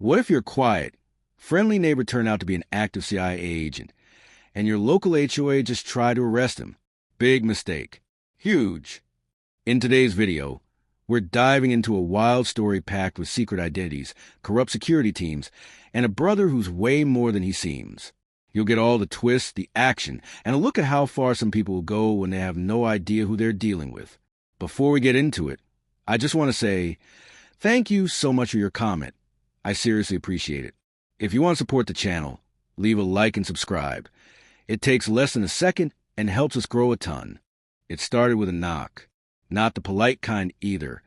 What if your quiet, friendly neighbor turned out to be an active CIA agent, and your local HOA just tried to arrest him? Big mistake. Huge. In today's video, we're diving into a wild story packed with secret identities, corrupt security teams, and a brother who's way more than he seems. You'll get all the twists, the action, and a look at how far some people will go when they have no idea who they're dealing with. Before we get into it, I just want to say thank you so much for your comment. I seriously appreciate it. If you want to support the channel, leave a like and subscribe. It takes less than a second and helps us grow a ton. It started with a knock. Not the polite kind either.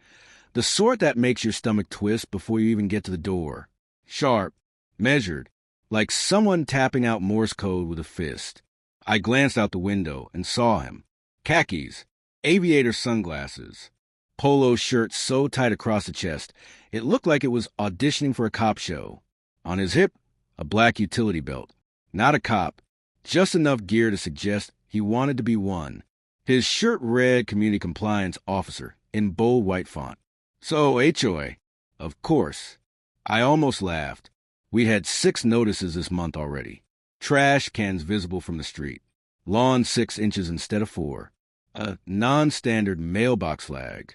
The sort that makes your stomach twist before you even get to the door. Sharp, measured, like someone tapping out Morse code with a fist. I glanced out the window and saw him. Khakis, aviator sunglasses, polo shirt so tight across the chest, it looked like it was auditioning for a cop show. On his hip, a black utility belt. Not a cop, just enough gear to suggest he wanted to be one. His shirt read Community Compliance Officer in bold white font. So, HOA. Of course. I almost laughed. We had 6 notices this month already. Trash cans visible from the street. Lawn 6 inches instead of 4. A non-standard mailbox flag.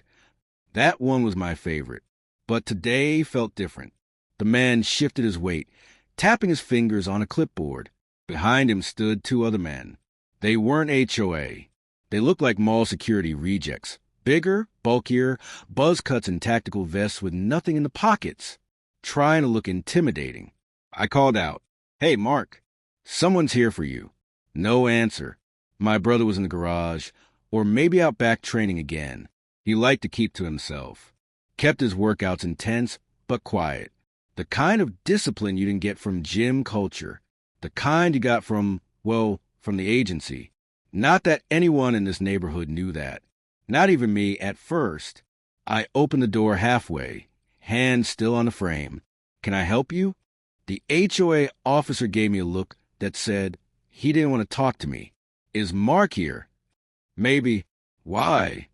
That one was my favorite. But today felt different. The man shifted his weight, tapping his fingers on a clipboard. Behind him stood 2 other men. They weren't HOA. They looked like mall security rejects. Bigger, bulkier, buzz cuts and tactical vests with nothing in the pockets. Trying to look intimidating. I called out, "Hey, Mark, someone's here for you." No answer. My brother was in the garage, or maybe out back training again. He liked to keep to himself. Kept his workouts intense, but quiet. The kind of discipline you didn't get from gym culture. The kind you got from the agency. Not that anyone in this neighborhood knew that. Not even me at first. I opened the door halfway, hand still on the frame. "Can I help you?" The HOA officer gave me a look that said he didn't want to talk to me. "Is Mark here?" "Maybe." "Why?"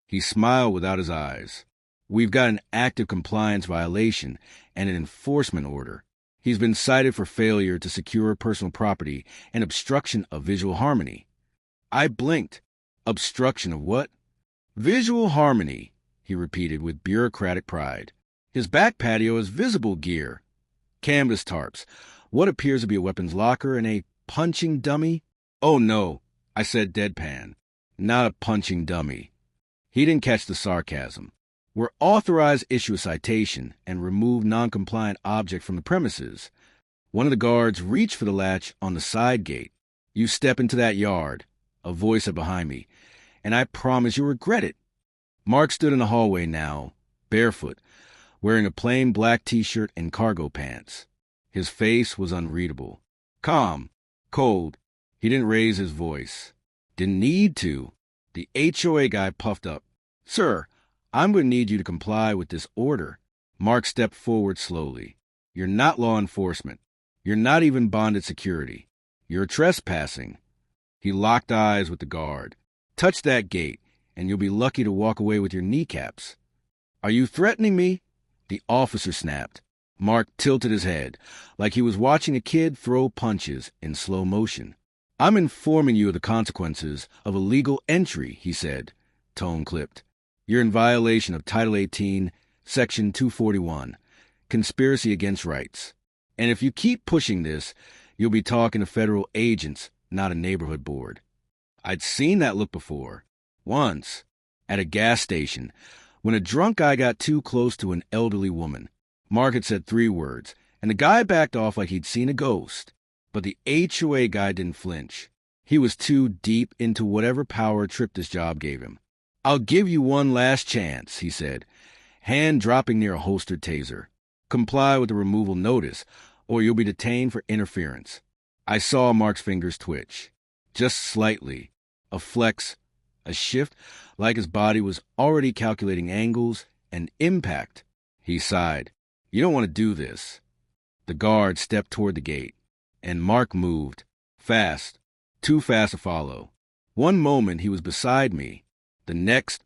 He smiled without his eyes. "We've got an active compliance violation and an enforcement order. He's been cited for failure to secure personal property and obstruction of visual harmony." I blinked. "Obstruction of what?" "Visual harmony," he repeated with bureaucratic pride. His back patio has visible gear. Canvas tarps, what appears to be a weapons locker, and a punching dummy. "Oh, no," I said deadpan. "Not a punching dummy." He didn't catch the sarcasm. "We're authorized to issue a citation and remove non-compliant object from the premises." One of the guards reached for the latch on the side gate. "You step into that yard," a voice said behind me, "and I promise you'll regret it." Mark stood in the hallway now, barefoot, wearing a plain black t-shirt and cargo pants. His face was unreadable. Calm, cold. He didn't raise his voice. Didn't need to. The HOA guy puffed up. "Sir, I'm going to need you to comply with this order." Mark stepped forward slowly. "You're not law enforcement. You're not even bonded security. You're trespassing." He locked eyes with the guard. "Touch that gate, and you'll be lucky to walk away with your kneecaps." "Are you threatening me?" The officer snapped. Mark tilted his head, like he was watching a kid throw punches in slow motion. "I'm informing you of the consequences of illegal entry," he said, tone clipped. "You're in violation of Title 18, Section 241, Conspiracy Against Rights. And if you keep pushing this, you'll be talking to federal agents, not a neighborhood board." I'd seen that look before. Once, at a gas station, when a drunk guy got too close to an elderly woman. Mark had said 3 words, and the guy backed off like he'd seen a ghost. But the HOA guy didn't flinch. He was too deep into whatever power trip this job gave him. "I'll give you one last chance," he said, hand dropping near a holstered taser. "Comply with the removal notice, or you'll be detained for interference." I saw Mark's fingers twitch. Just slightly. A flex, a shift, like his body was already calculating angles and impact. He sighed. "You don't want to do this." The guard stepped toward the gate, and Mark moved. Fast. Too fast to follow. One moment he was beside me. The next,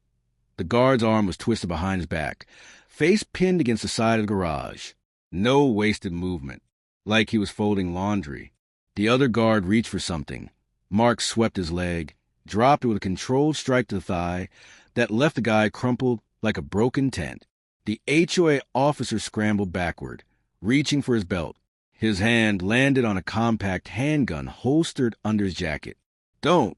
the guard's arm was twisted behind his back, face pinned against the side of the garage. No wasted movement, like he was folding laundry. The other guard reached for something. Mark swept his leg, dropped it with a controlled strike to the thigh that left the guy crumpled like a broken tent. The HOA officer scrambled backward, reaching for his belt. His hand landed on a compact handgun holstered under his jacket. "Don't,"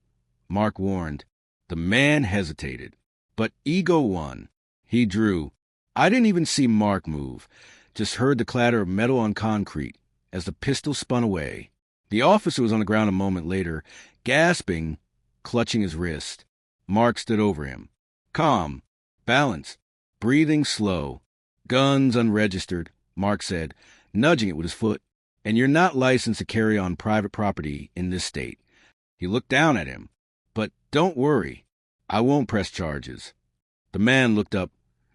Mark warned. The man hesitated, but ego won. He drew. I didn't even see Mark move, just heard the clatter of metal on concrete as the pistol spun away. The officer was on the ground a moment later, gasping, clutching his wrist. Mark stood over him. Calm, balanced, breathing slow. "Guns unregistered," Mark said, nudging it with his foot. "And you're not licensed to carry on private property in this state." He looked down at him. "But don't worry. I won't press charges." The man looked up,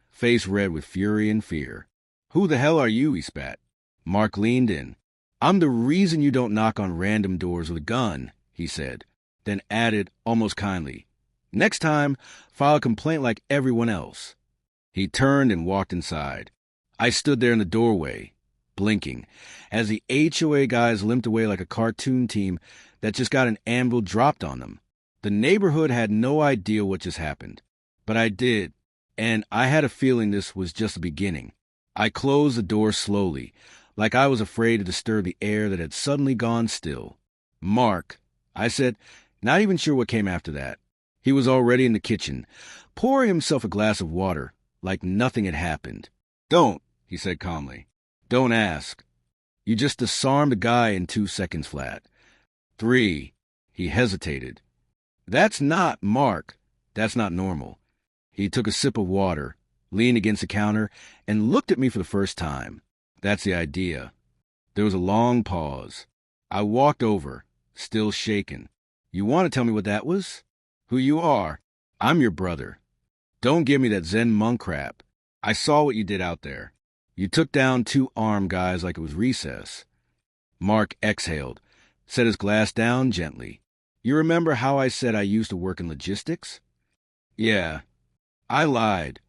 face red with fury and fear. "Who the hell are you?" he spat. Mark leaned in. "I'm the reason you don't knock on random doors with a gun," he said, then added almost kindly, "Next time, file a complaint like everyone else." He turned and walked inside. I stood there in the doorway, blinking, as the HOA guys limped away like a cartoon team that just got an anvil dropped on them. The neighborhood had no idea what just happened, but I did, and I had a feeling this was just the beginning. I closed the door slowly, like I was afraid to disturb the air that had suddenly gone still. "Mark," I said, not even sure what came after that. He was already in the kitchen, pouring himself a glass of water, like nothing had happened. "Don't," he said calmly. "Don't ask. You just disarmed a guy in 2 seconds flat." 3. He hesitated. "That's not Mark. That's not normal." He took a sip of water, leaned against the counter, and looked at me for the first time. "That's the idea." There was a long pause. I walked over, still shaken. "You want to tell me what that was? Who you are? I'm your brother. Don't give me that Zen monk crap. I saw what you did out there. You took down 2 armed guys like it was recess." Mark exhaled, set his glass down gently. "You remember how I said I used to work in logistics?" "Yeah." I lied.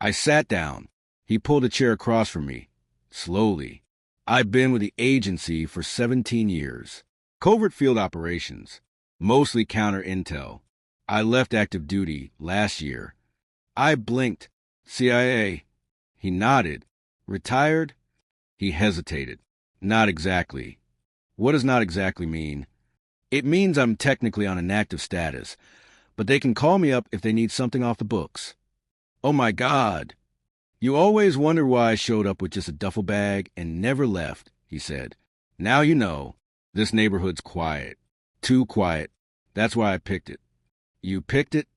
I sat down. He pulled a chair across from me, slowly. "I've been with the agency for 17 years. Covert field operations, mostly counter intel. I left active duty last year." I blinked. "CIA." He nodded. "Retired?" He hesitated. "Not exactly." "What does not exactly mean?" "It means I'm technically on inactive status, but they can call me up if they need something off the books." "Oh my God." "You always wondered why I showed up with just a duffel bag and never left," he said. "Now you know. This neighborhood's quiet. Too quiet. That's why I picked it." "You picked it?"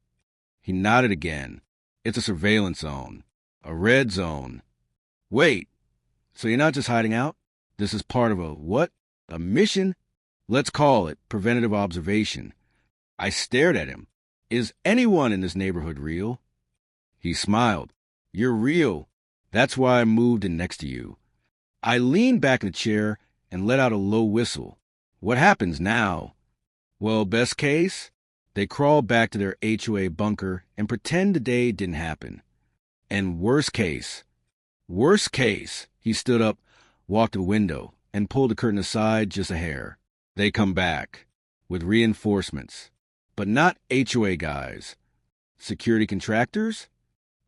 He nodded again. "It's a surveillance zone. A red zone." "Wait. So you're not just hiding out? This is part of a what? A mission?" "Let's call it preventative observation." I stared at him. "Is anyone in this neighborhood real?" He smiled. "You're real. That's why I moved in next to you." I leaned back in the chair and let out a low whistle. "What happens now?" "Well, best case, they crawl back to their HOA bunker and pretend the day didn't happen. And worst case, he stood up, walked to the window, and pulled the curtain aside just a hair. They come back with reinforcements, but not HOA guys. Security contractors?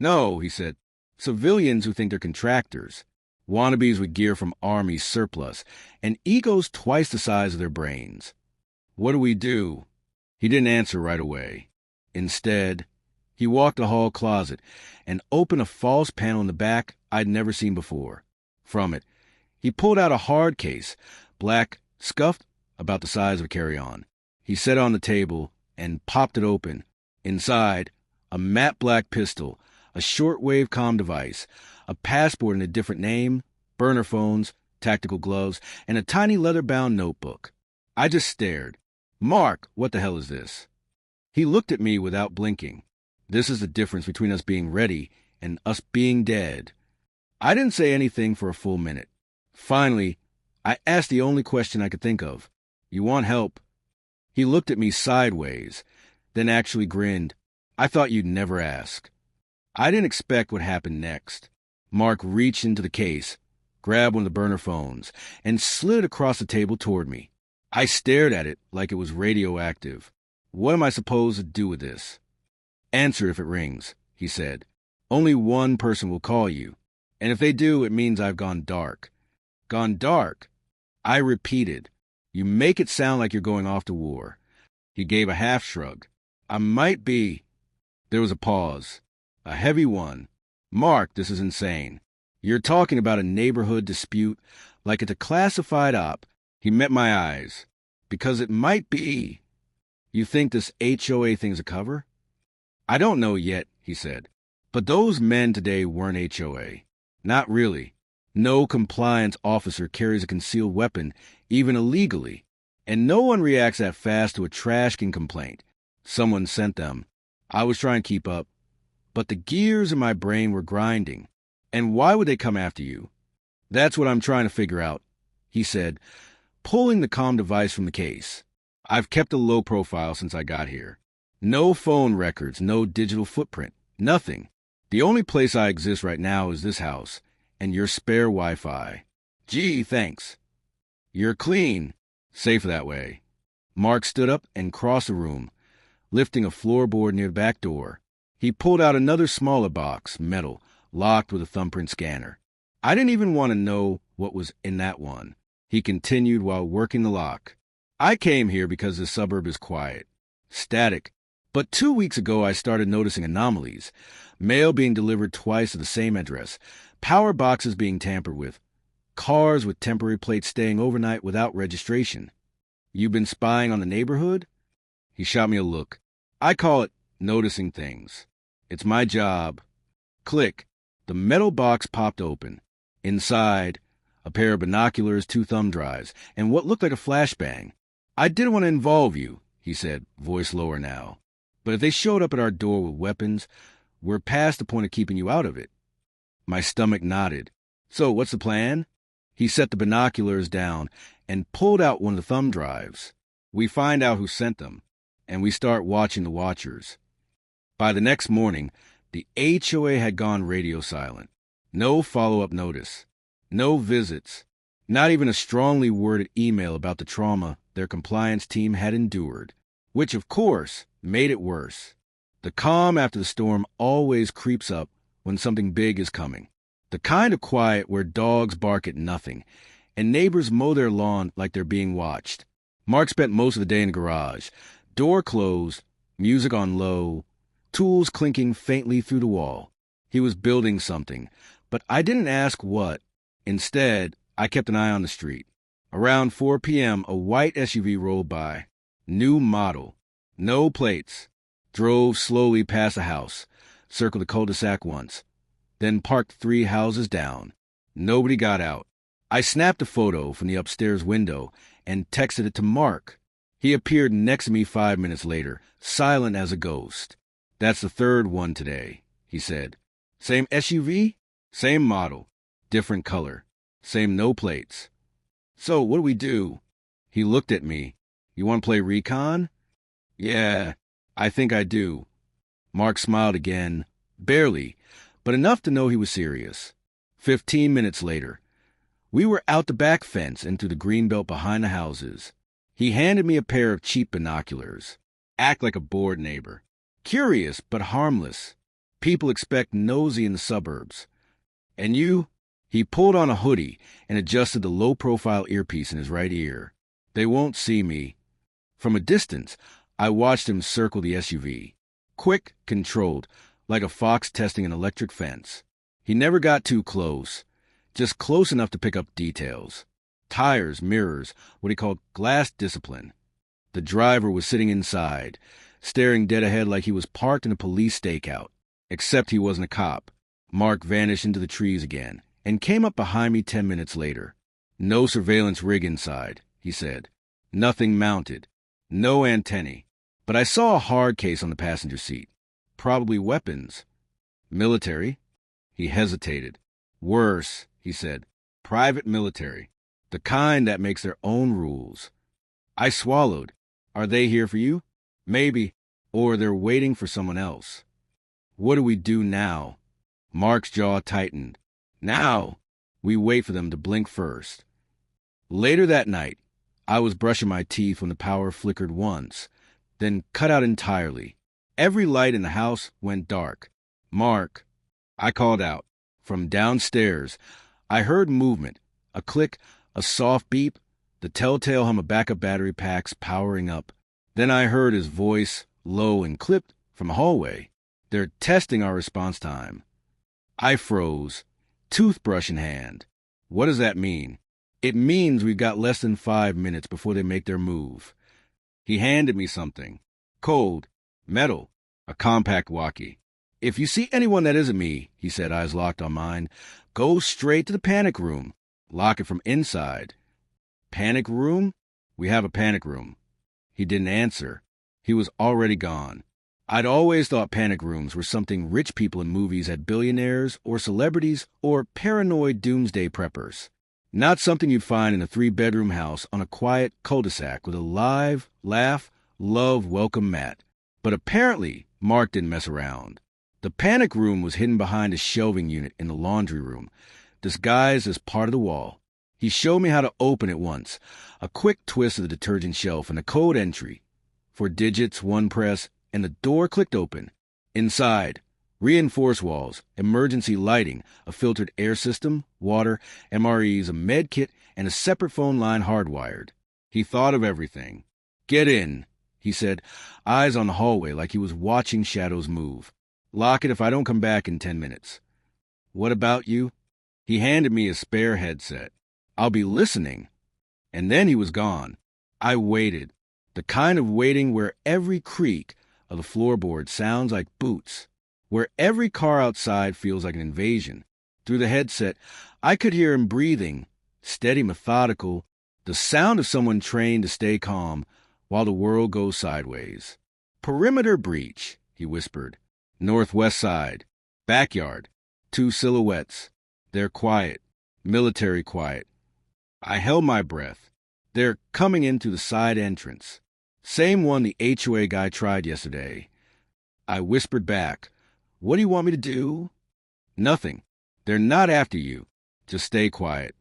No, he said. Civilians who think they're contractors. Wannabes with gear from Army surplus, and egos twice the size of their brains. What do we do? He didn't answer right away. Instead, he walked a hall closet and opened a false panel in the back I'd never seen before. From it, he pulled out a hard case, black, scuffed, about the size of a carry-on. He set it on the table and popped it open. Inside, a matte black pistol, a shortwave comm device, a passport in a different name, burner phones, tactical gloves, and a tiny leather-bound notebook. I just stared. "Mark, what the hell is this?" He looked at me without blinking. This is the difference between us being ready and us being dead. I didn't say anything for a full minute. Finally, I asked the only question I could think of. "You want help?" He looked at me sideways, then actually grinned. "I thought you'd never ask." I didn't expect what happened next. Mark reached into the case, grabbed one of the burner phones, and slid it across the table toward me. I stared at it like it was radioactive. What am I supposed to do with this? Answer if it rings, he said. Only one person will call you. And if they do, it means I've gone dark. Gone dark? I repeated. You make it sound like you're going off to war. He gave a half shrug. I might be. There was a pause. A heavy one. Mark, this is insane. You're talking about a neighborhood dispute like it's a classified op. He met my eyes. Because it might be. You think this HOA thing's a cover? I don't know yet, he said. But those men today weren't HOA. Not really. No compliance officer carries a concealed weapon, even illegally. And no one reacts that fast to a trash can complaint. Someone sent them. I was trying to keep up. But the gears in my brain were grinding. And why would they come after you? That's what I'm trying to figure out, he said, pulling the comm device from the case. I've kept a low profile since I got here. No phone records, no digital footprint, nothing. The only place I exist right now is this house, and your spare Wi-Fi. Gee, thanks. You're clean. Safer that way. Mark stood up and crossed the room, lifting a floorboard near the back door. He pulled out another smaller box, metal, locked with a thumbprint scanner. I didn't even want to know what was in that one. He continued while working the lock. I came here because the suburb is quiet, static. But 2 weeks ago I started noticing anomalies. Mail being delivered twice to the same address, power boxes being tampered with, cars with temporary plates staying overnight without registration. You been spying on the neighborhood? He shot me a look. I call it noticing things. It's my job. Click. The metal box popped open. Inside, a pair of binoculars, 2 thumb drives, and what looked like a flashbang. I didn't want to involve you, he said, voice lower now. But if they showed up at our door with weapons, we're past the point of keeping you out of it. My stomach nodded. So what's the plan? He set the binoculars down and pulled out one of the thumb drives. We find out who sent them, and we start watching the watchers. By the next morning, the HOA had gone radio silent. No follow-up notice. No visits. Not even a strongly worded email about the trauma their compliance team had endured, which, of course, made it worse. The calm after the storm always creeps up when something big is coming. The kind of quiet where dogs bark at nothing and neighbors mow their lawn like they're being watched. Mark spent most of the day in the garage, door closed, music on low, tools clinking faintly through the wall. He was building something, but I didn't ask what. Instead, I kept an eye on the street. Around 4 p.m., a white SUV rolled by. New model. No plates. Drove slowly past the house, circled the cul-de-sac once, then parked 3 houses down. Nobody got out. I snapped a photo from the upstairs window and texted it to Mark. He appeared next to me 5 minutes later, silent as a ghost. That's the 3rd one today, he said. Same SUV? Same model. Different color. Same no plates. So what do we do? He looked at me. You want to play recon? Yeah, I think I do. Mark smiled again, barely, but enough to know he was serious. 15 minutes later, we were out the back fence and through the green belt behind the houses. He handed me a pair of cheap binoculars. Act like a bored neighbor. Curious, but harmless. People expect nosy in the suburbs. And you? He pulled on a hoodie and adjusted the low-profile earpiece in his right ear. They won't see me. From a distance, I watched him circle the SUV. Quick, controlled, like a fox testing an electric fence. He never got too close, just close enough to pick up details. Tires, mirrors, what he called glass discipline. The driver was sitting inside, staring dead ahead like he was parked in a police stakeout. Except he wasn't a cop. Mark vanished into the trees again and came up behind me 10 minutes later. No surveillance rig inside, he said. Nothing mounted. No antennae. But I saw a hard case on the passenger seat. Probably weapons. Military? He hesitated. Worse, he said. Private military. The kind that makes their own rules. I swallowed. Are they here for you? Maybe. Or they're waiting for someone else. What do we do now? Mark's jaw tightened. Now? We wait for them to blink first. Later that night, I was brushing my teeth when the power flickered once, then cut out entirely. Every light in the house went dark. "Mark," I called out. From downstairs, I heard movement, a click, a soft beep, the telltale hum of backup battery packs powering up. Then I heard his voice, low and clipped, from the hallway. "They're testing our response time." I froze, toothbrush in hand. What does that mean? It means we've got less than 5 minutes before they make their move. He handed me something. Cold, metal, a compact walkie. "If you see anyone that isn't me," he said, eyes locked on mine, "go straight to the panic room. Lock it from inside." "Panic room?" "We have a panic room." He didn't answer. He was already gone. I'd always thought panic rooms were something rich people in movies had, billionaires or celebrities or paranoid doomsday preppers. Not something you'd find in a 3-bedroom house on a quiet cul-de-sac with a live, laugh, love, welcome mat. But apparently, Mark didn't mess around. The panic room was hidden behind a shelving unit in the laundry room, disguised as part of the wall. He showed me how to open it once, a quick twist of the detergent shelf and a code entry. 4 digits, 1 press, and the door clicked open. Inside, reinforced walls, emergency lighting, a filtered air system, water, MREs, a med kit, and a separate phone line hardwired. He thought of everything. "Get in," he said, eyes on the hallway like he was watching shadows move. "Lock it if I don't come back in 10 minutes. "What about you?" He handed me a spare headset. "I'll be listening." And then he was gone. I waited, the kind of waiting where every creak of the floorboard sounds like boots, where every car outside feels like an invasion. Through the headset, I could hear him breathing, steady, methodical, the sound of someone trained to stay calm while the world goes sideways. "Perimeter breach," he whispered. "Northwest side. Backyard. 2 silhouettes. They're quiet. Military quiet." I held my breath. "They're coming in through the side entrance. Same one the HOA guy tried yesterday." I whispered back, "What do you want me to do?" "Nothing. They're not after you. Just stay quiet."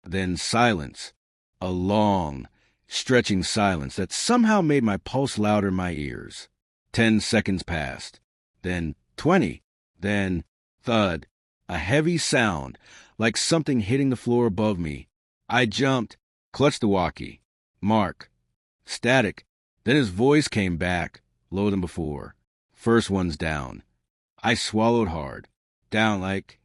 Then silence. A long, stretching silence that somehow made my pulse louder in my ears. 10 seconds passed. Then 20. Then thud. A heavy sound, like something hitting the floor above me. I jumped, clutched the walkie. "Mark." Static. Then his voice came back, lower than before. "First one's down." I swallowed hard. Down like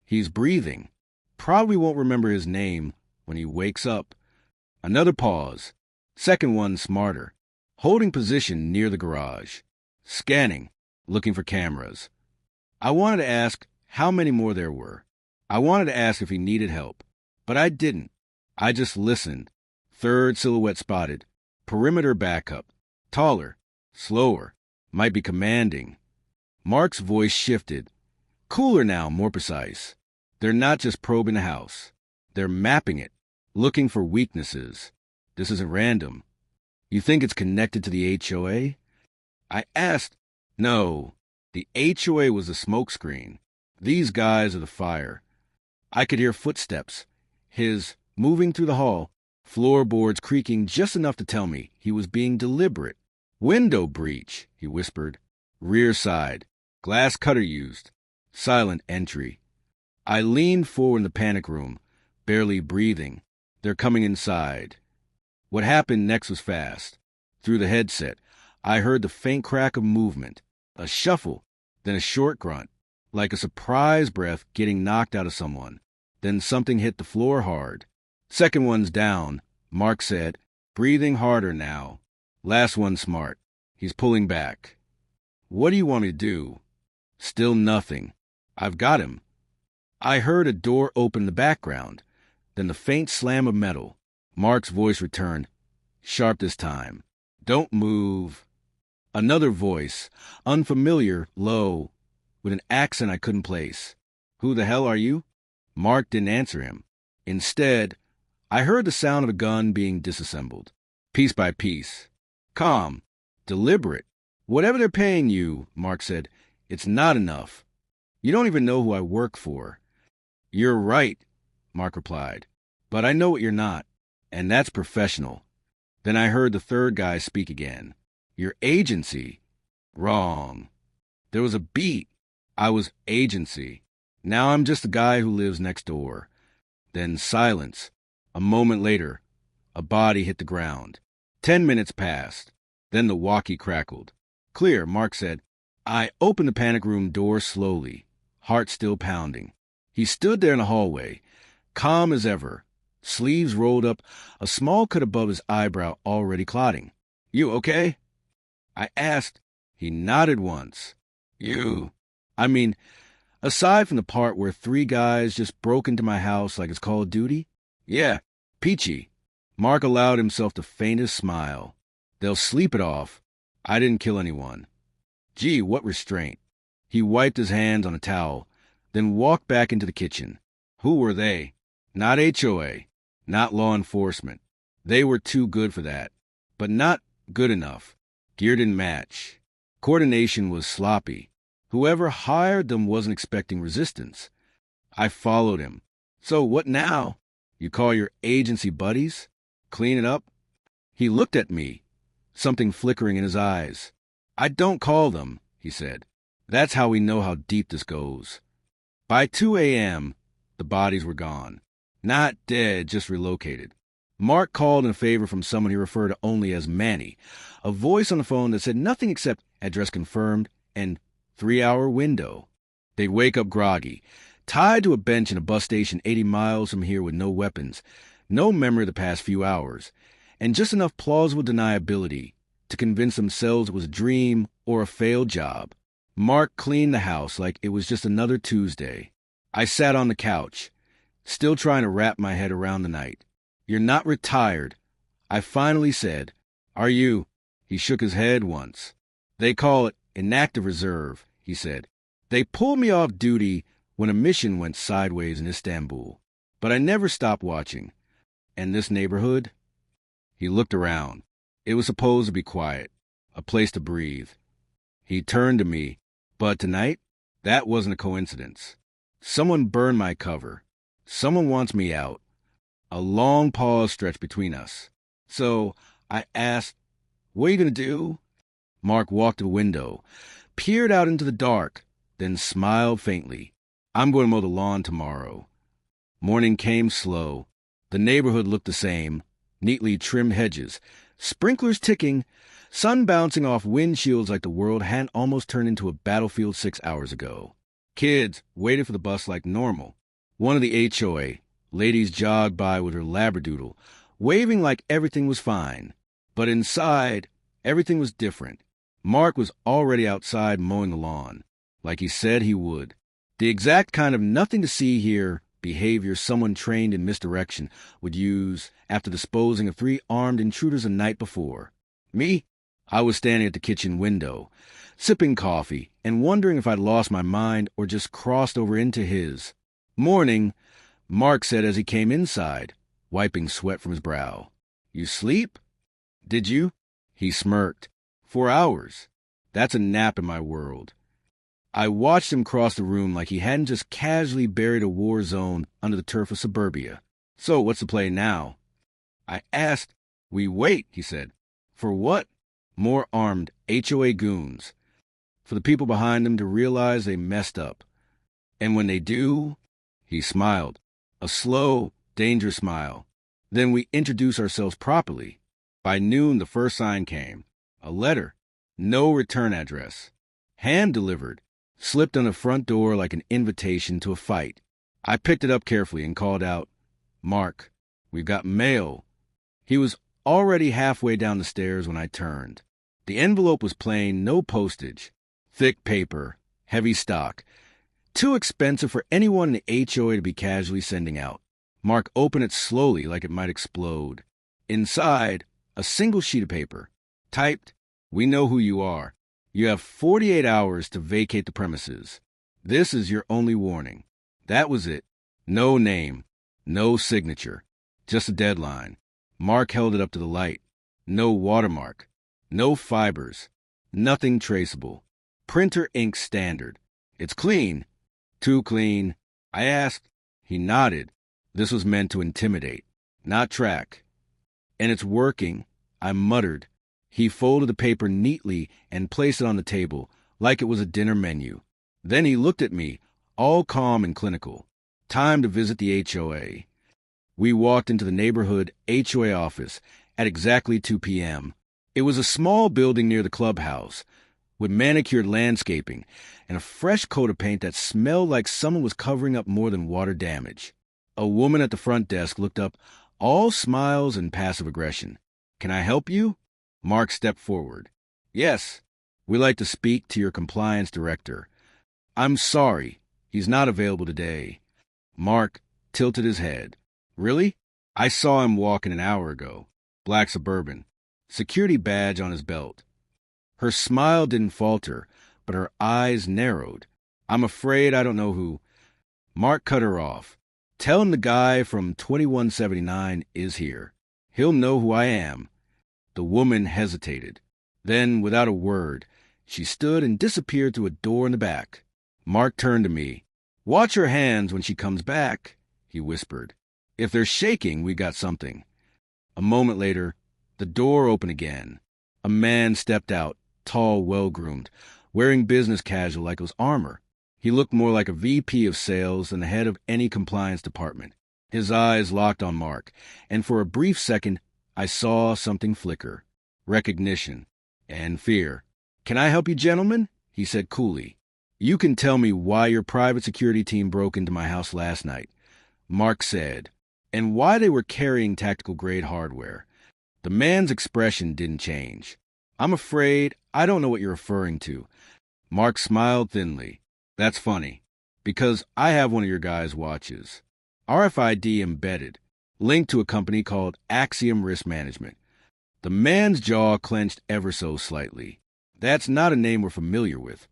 he's breathing. Probably won't remember his name when he wakes up. Another pause. Second one smarter. Holding position near the garage. Scanning, looking for cameras. I wanted to ask how many more there were. I wanted to ask if he needed help. But I didn't. I just listened. Third silhouette spotted. Perimeter backup. Taller. Slower. Might be commanding. Mark's voice shifted. Cooler now, more precise. "They're not just probing the house. They're mapping it. Looking for weaknesses. This isn't random. You think it's connected to the HOA?" I asked. No. The HOA was the smokescreen. These guys are the fire. I could hear footsteps. His moving through the hall, floorboards creaking just enough to tell me he was being deliberate. "Window breach," he whispered. "Rear side. Glass cutter used. Silent entry." I leaned forward in the panic room, barely breathing. They're coming inside. What happened next was fast. Through the headset, I heard the faint crack of movement, a shuffle, then a short grunt, like a surprise breath getting knocked out of someone. Then something hit the floor hard. "Second one's down," Mark said, breathing harder now. "Last one smart. He's pulling back." "What do you want me to do?" Still nothing. "I've got him." I heard a door open in the background, then the faint slam of metal. Mark's voice returned, sharp this time. "Don't move." Another voice, unfamiliar, low, with an accent I couldn't place. "Who the hell are you?" Mark didn't answer him. Instead, I heard the sound of a gun being disassembled, piece by piece. Calm, deliberate. "Whatever they're paying you," Mark said, "it's not enough. You don't even know who I work for." "You're right," Mark replied. But I know what you're not, and that's professional. Then I heard the third guy speak again. Your agency? Wrong. There was a beat. I was agency. Now I'm just the guy who lives next door. Then silence. A moment later, a body hit the ground. 10 minutes passed. Then the walkie crackled. Clear, Mark said. I opened the panic room door slowly, heart still pounding. He stood there in the hallway, calm as ever, sleeves rolled up, a small cut above his eyebrow already clotting. You okay? I asked. He nodded once. Aside from the part where 3 guys just broke into my house like it's Call of Duty? Yeah, peachy. Mark allowed himself the faintest smile. They'll sleep it off. I didn't kill anyone. Gee, what restraint. He wiped his hands on a towel, then walked back into the kitchen. Who were they? Not HOA, not law enforcement. They were too good for that, but not good enough. Gear didn't match. Coordination was sloppy. Whoever hired them wasn't expecting resistance. I followed him. So what now? You call your agency buddies? Clean it up? He looked at me, something flickering in his eyes. I don't call them, he said. That's how we know how deep this goes. By 2 a.m., the bodies were gone. Not dead, just relocated. Mark called in a favor from someone he referred to only as Manny, a voice on the phone that said nothing except address confirmed and 3-hour window. They'd wake up groggy, tied to a bench in a bus station 80 miles from here with no weapons, no memory of the past few hours, and just enough plausible deniability to convince themselves it was a dream or a failed job. Mark cleaned the house like it was just another Tuesday. I sat on the couch, still trying to wrap my head around the night. You're not retired, I finally said. Are you? He shook his head once. They call it inactive reserve, he said. They pulled me off duty when a mission went sideways in Istanbul. But I never stopped watching. And this neighborhood? He looked around. It was supposed to be quiet, a place to breathe. He turned to me. But tonight, that wasn't a coincidence. Someone burned my cover. Someone wants me out. A long pause stretched between us. So I asked, what are you going to do? Mark walked to the window, peered out into the dark, then smiled faintly. I'm going to mow the lawn tomorrow. Morning came slow. The neighborhood looked the same. Neatly trimmed hedges, sprinklers ticking, sun bouncing off windshields like the world hadn't almost turned into a battlefield 6 hours ago. Kids waited for the bus like normal. One of the HOA ladies jogged by with her labradoodle, waving like everything was fine. But inside, everything was different. Mark was already outside mowing the lawn, like he said he would. The exact kind of nothing to see here behavior someone trained in misdirection would use after disposing of 3 armed intruders the night before. Me? I was standing at the kitchen window, sipping coffee and wondering if I'd lost my mind or just crossed over into his. Morning, Mark said as he came inside, wiping sweat from his brow. You sleep? Did you? He smirked. 4 hours. That's a nap in my world. I watched him cross the room like he hadn't just casually buried a war zone under the turf of suburbia. So what's the play now? I asked. We wait, he said. For what? More armed HOA goons. For the people behind them to realize they messed up. And when they do, he smiled. A slow, dangerous smile. Then we introduce ourselves properly. By noon, the first sign came. A letter. No return address. Hand-delivered. Slipped on the front door like an invitation to a fight. I picked it up carefully and called out, Mark, we've got mail. He was already halfway down the stairs when I turned. The envelope was plain, no postage. Thick paper, heavy stock. Too expensive for anyone in the HOA to be casually sending out. Mark opened it slowly like it might explode. Inside, a single sheet of paper. Typed, we know who you are. You have 48 hours to vacate the premises. This is your only warning. That was it. No name. No signature. Just a deadline. Mark held it up to the light. No watermark. No fibers. Nothing traceable. Printer ink standard. It's clean. Too clean. I asked. He nodded. This was meant to intimidate, not track. And it's working, I muttered. He folded the paper neatly and placed it on the table, like it was a dinner menu. Then he looked at me, all calm and clinical. Time to visit the HOA. We walked into the neighborhood HOA office at exactly 2 p.m. It was a small building near the clubhouse, with manicured landscaping and a fresh coat of paint that smelled like someone was covering up more than water damage. A woman at the front desk looked up, all smiles and passive aggression. "Can I help you?" Mark stepped forward. "Yes, we'd like to speak to your compliance director." "I'm sorry, he's not available today." Mark tilted his head. "Really? I saw him walking an hour ago. Black Suburban. Security badge on his belt." Her smile didn't falter, but her eyes narrowed. "I'm afraid I don't know who." Mark cut her off. "Tell him the guy from 2179 is here. He'll know who I am." The woman hesitated. Then, without a word, she stood and disappeared through a door in the back. Mark turned to me. "Watch her hands when she comes back," he whispered. "If they're shaking, we got something." A moment later, the door opened again. A man stepped out, tall, well-groomed, wearing business casual like it was armor. He looked more like a VP of sales than the head of any compliance department. His eyes locked on Mark, and for a brief second, I saw something flicker. Recognition and fear. "Can I help you, gentlemen?" he said coolly. "You can tell me why your private security team broke into my house last night," Mark said, "and why they were carrying tactical-grade hardware." The man's expression didn't change. "I'm afraid I don't know what you're referring to." Mark smiled thinly. "That's funny, because I have one of your guys' watches. RFID embedded, linked to a company called Axiom Risk Management." The man's jaw clenched ever so slightly. "That's not a name we're familiar with."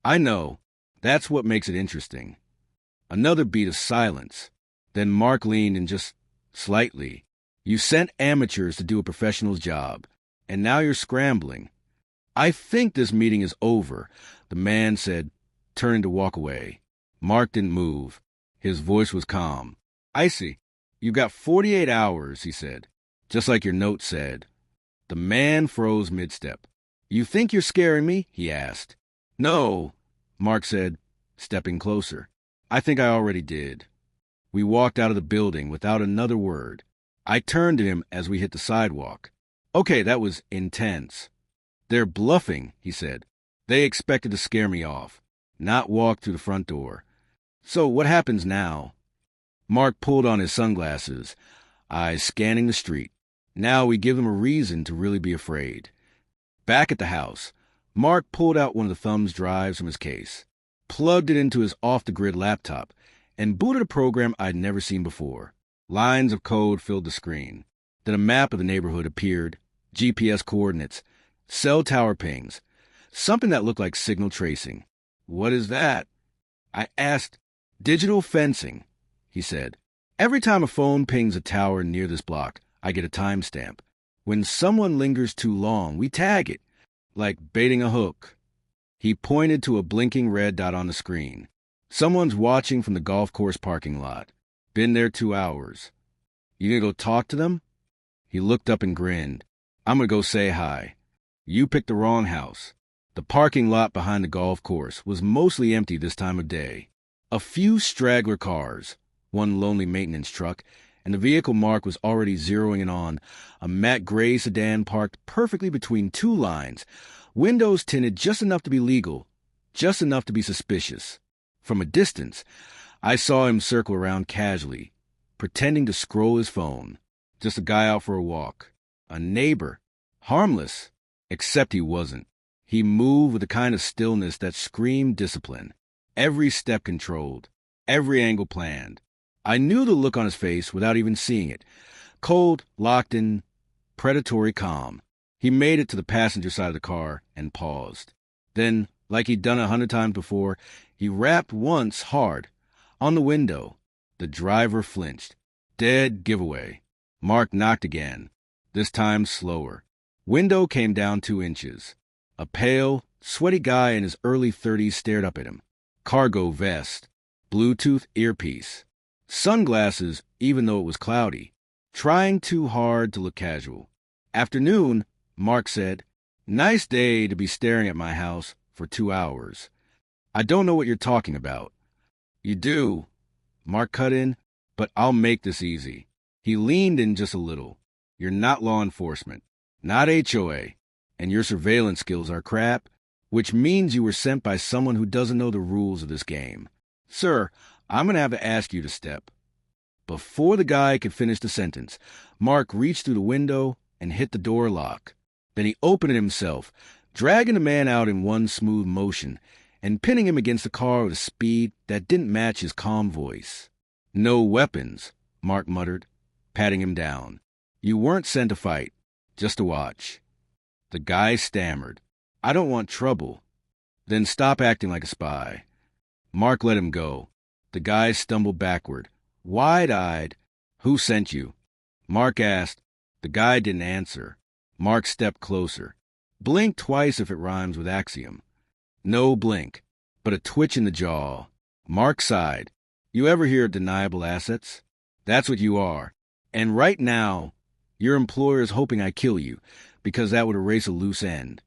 "I know. That's what makes it interesting." Another beat of silence. Then Mark leaned and just slightly. "You sent amateurs to do a professional's job, and now you're scrambling." "I think this meeting is over," the man said, turning to walk away. Mark didn't move. His voice was calm. "I see. You've got 48 hours, he said, just like your note said. The man froze mid-step. "You think you're scaring me?" he asked. "No," Mark said, stepping closer. "I think I already did." We walked out of the building without another word. I turned to him as we hit the sidewalk. "Okay, that was intense." "They're bluffing," he said. "They expected to scare me off, not walk through the front door. So what happens now?" Mark pulled on his sunglasses, eyes scanning the street. "Now we give them a reason to really be afraid." Back at the house, Mark pulled out one of the thumb's drives from his case, plugged it into his off-the-grid laptop, and booted a program I'd never seen before. Lines of code filled the screen. Then a map of the neighborhood appeared, GPS coordinates, cell tower pings, something that looked like signal tracing. "What is that?" I asked. "Digital fencing," he said. "Every time a phone pings a tower near this block, I get a timestamp. When someone lingers too long, we tag it, like baiting a hook." He pointed to a blinking red dot on the screen. "Someone's watching from the golf course parking lot. Been there 2 hours. You gonna go talk to them?" He looked up and grinned. "I'm gonna go say hi. You picked the wrong house." The parking lot behind the golf course was mostly empty this time of day. A few straggler cars, one lonely maintenance truck, and the vehicle Mark was already zeroing in on, a matte gray sedan parked perfectly between two lines, windows tinted just enough to be legal, just enough to be suspicious. From a distance, I saw him circle around casually, pretending to scroll his phone. Just a guy out for a walk. A neighbor. Harmless. Except he wasn't. He moved with a kind of stillness that screamed discipline. Every step controlled. Every angle planned. I knew the look on his face without even seeing it. Cold, locked in, predatory calm. He made it to the passenger side of the car and paused. Then, like he'd done 100 times before, he rapped once hard. On the window. The driver flinched. Dead giveaway. Mark knocked again. This time slower. Window came down 2 inches. A pale, sweaty guy in his early 30s stared up at him. Cargo vest. Bluetooth earpiece. Sunglasses, even though it was cloudy. Trying too hard to look casual. Afternoon, Mark said, "Nice day to be staring at my house for 2 hours. I don't know what you're talking about." "You do," Mark cut in, "but I'll make this easy." He leaned in just a little. "You're not law enforcement, not HOA, and your surveillance skills are crap, which means you were sent by someone who doesn't know the rules of this game. Sir, I'm going to have to ask you to step." Before the guy could finish the sentence, Mark reached through the window and hit the door lock. Then he opened it himself, dragging the man out in one smooth motion and pinning him against the car with a speed that didn't match his calm voice. "No weapons," Mark muttered, patting him down. "You weren't sent to fight, just to watch." The guy stammered, "I don't want trouble." "Then stop acting like a spy." Mark let him go. The guy stumbled backward, wide-eyed. "Who sent you?" Mark asked. The guy didn't answer. Mark stepped closer. "Blink twice if it rhymes with Axiom." No blink, but a twitch in the jaw. Mark sighed. "You ever hear of deniable assets? That's what you are. And right now, your employer is hoping I kill you, because that would erase a loose end."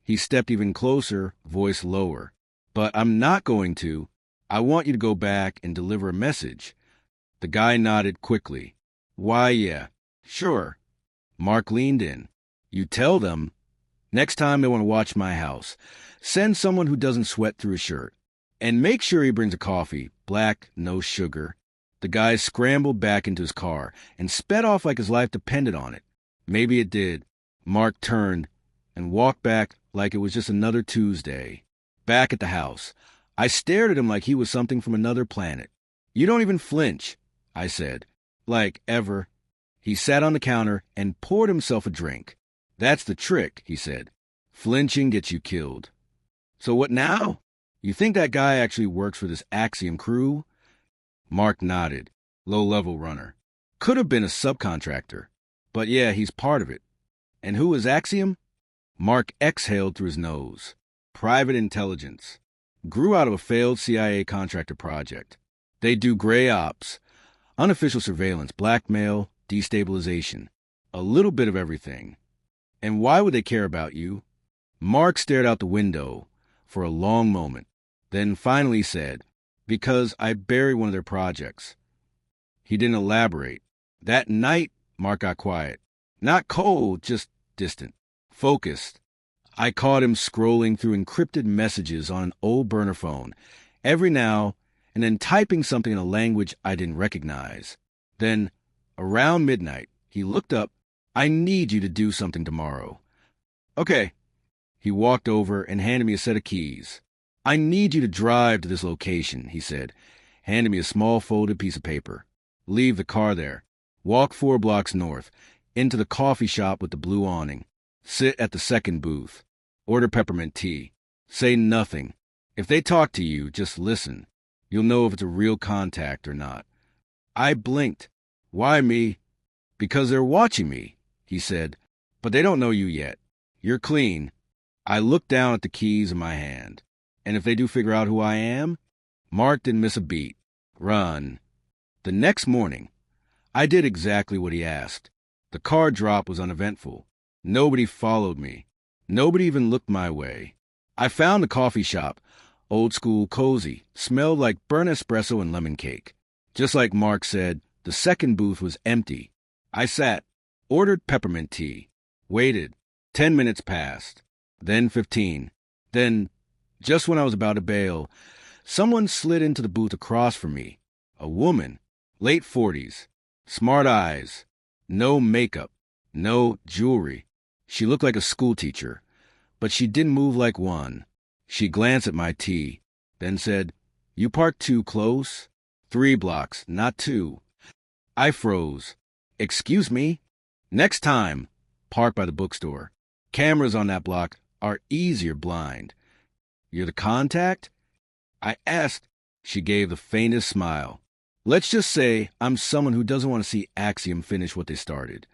He stepped even closer, voice lower. "But I'm not going to. I want you to go back and deliver a message." The guy nodded quickly. "Why, yeah, sure." Mark leaned in. "You tell them, next time they want to watch my house, send someone who doesn't sweat through a shirt. And make sure he brings a coffee, black, no sugar." The guy scrambled back into his car and sped off like his life depended on it. Maybe it did. Mark turned and walked back like it was just another Tuesday. Back at the house, I stared at him like he was something from another planet. "You don't even flinch," I said. "Like, ever." He sat on the counter and poured himself a drink. "That's the trick," he said. "Flinching gets you killed." "So what now? You think that guy actually works for this Axiom crew?" Mark nodded. "Low-level runner. Could have been a subcontractor. But yeah, he's part of it." "And who is Axiom?" Mark exhaled through his nose. "Private intelligence. Grew out of a failed CIA contractor project. They do gray ops, unofficial surveillance, blackmail, destabilization. A little bit of everything." "And why would they care about you?" Mark stared out the window for a long moment, then finally said, "Because I buried one of their projects." He didn't elaborate. That night, Mark got quiet. Not cold, just distant, focused. I caught him scrolling through encrypted messages on an old burner phone, every now and then typing something in a language I didn't recognize. Then, around midnight, he looked up. "I need you to do something tomorrow." "Okay." He walked over and handed me a set of keys. "I need you to drive to this location," he said, handing me a small folded piece of paper. "Leave the car there. Walk 4 blocks north, into the coffee shop with the blue awning. Sit at the second booth. Order peppermint tea. Say nothing. If they talk to you, just listen. You'll know if it's a real contact or not." I blinked. "Why me?" "Because they're watching me," he said. "But they don't know you yet. You're clean." I looked down at the keys in my hand. "And if they do figure out who I am?" Mark didn't miss a beat. "Run." The next morning, I did exactly what he asked. The car drop was uneventful. Nobody followed me. Nobody even looked my way. I found the coffee shop. Old school, cozy. Smelled like burnt espresso and lemon cake. Just like Mark said, the second booth was empty. I sat, ordered peppermint tea, waited. 10 minutes passed. Then 15. Then, just when I was about to bail, someone slid into the booth across from me. A woman, late 40s, smart eyes, no makeup, no jewelry. She looked like a schoolteacher, but she didn't move like one. She glanced at my tea, then said, "You parked too close? 3 blocks, not 2. I froze. "Excuse me?" "Next time, park by the bookstore. Cameras on that block are easier blind." "You're the contact?" I asked. She gave the faintest smile. "Let's just say I'm someone who doesn't want to see Axiom finish what they started."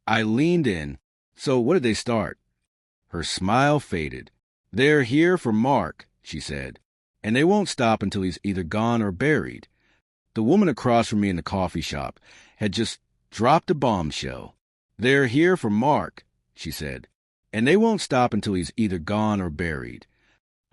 I leaned in. "So what did they start?" Her smile faded. "They're here for Mark," she said, "and they won't stop until he's either gone or buried." The woman across from me in the coffee shop had just dropped a bombshell. "They're here for Mark," she said, "and they won't stop until he's either gone or buried."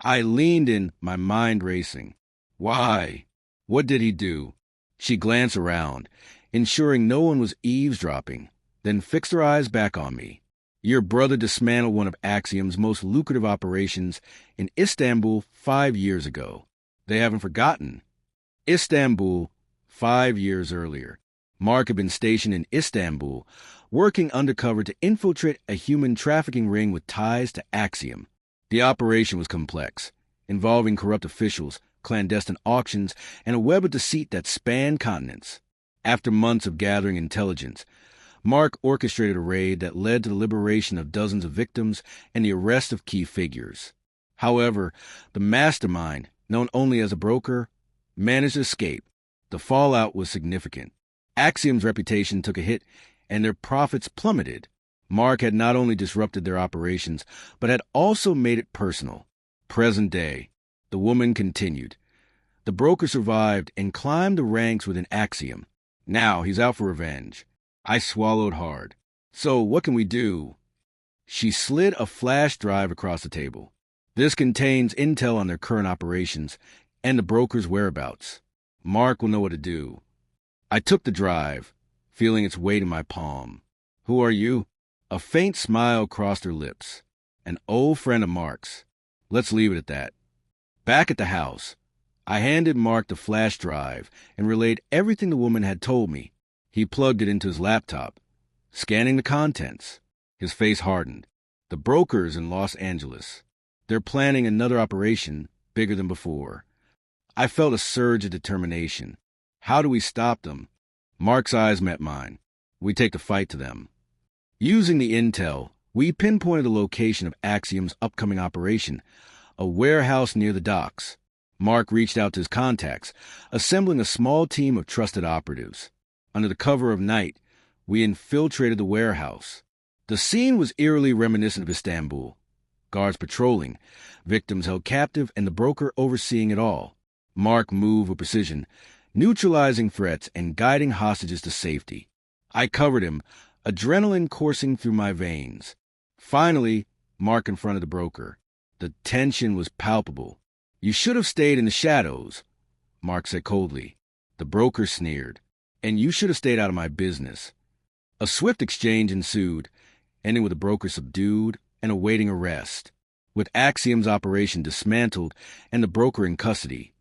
I leaned in, my mind racing. Why? What did he do? She glanced around, ensuring no one was eavesdropping, then fixed her eyes back on me. "Your brother dismantled one of Axiom's most lucrative operations in Istanbul 5 years ago. They haven't forgotten." Istanbul, 5 years earlier. Mark had been stationed in Istanbul, working undercover to infiltrate a human trafficking ring with ties to Axiom. The operation was complex, involving corrupt officials, clandestine auctions, and a web of deceit that spanned continents. After months of gathering intelligence, Mark orchestrated a raid that led to the liberation of dozens of victims and the arrest of key figures. However, the mastermind, known only as a broker, managed to escape. The fallout was significant. Axiom's reputation took a hit, and their profits plummeted. Mark had not only disrupted their operations, but had also made it personal. Present day, the woman continued. The broker survived and climbed the ranks within Axiom. Now he's out for revenge. I swallowed hard. "So what can we do?" She slid a flash drive across the table. "This contains intel on their current operations and the broker's whereabouts. Mark will know what to do." I took the drive, feeling its weight in my palm. "Who are you?" A faint smile crossed her lips. "An old friend of Mark's. Let's leave it at that." Back at the house, I handed Mark the flash drive and relayed everything the woman had told me. He plugged it into his laptop, scanning the contents. His face hardened. "The brokers in Los Angeles. They're planning another operation bigger than before." I felt a surge of determination. "How do we stop them?" Mark's eyes met mine. "We take the fight to them." Using the intel, we pinpointed the location of Axiom's upcoming operation, a warehouse near the docks. Mark reached out to his contacts, assembling a small team of trusted operatives. Under the cover of night, we infiltrated the warehouse. The scene was eerily reminiscent of Istanbul. Guards patrolling, victims held captive, and the broker overseeing it all. Mark moved with precision, neutralizing threats and guiding hostages to safety. I covered him, adrenaline coursing through my veins. Finally, Mark confronted the broker. The tension was palpable. "You should have stayed in the shadows," Mark said coldly. The broker sneered. "And you should have stayed out of my business." A swift exchange ensued, ending with the broker subdued and awaiting arrest. With Axiom's operation dismantled and the broker in custody,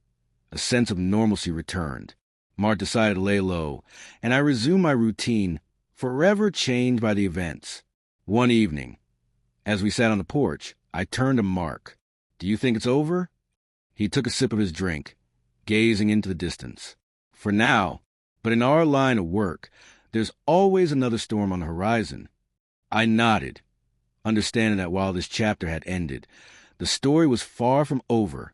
a sense of normalcy returned. Mark decided to lay low, and I resumed my routine, forever changed by the events. One evening, as we sat on the porch, I turned to Mark. "Do you think it's over?" He took a sip of his drink, gazing into the distance. "For now, but in our line of work, there's always another storm on the horizon." I nodded, understanding that while this chapter had ended, the story was far from over.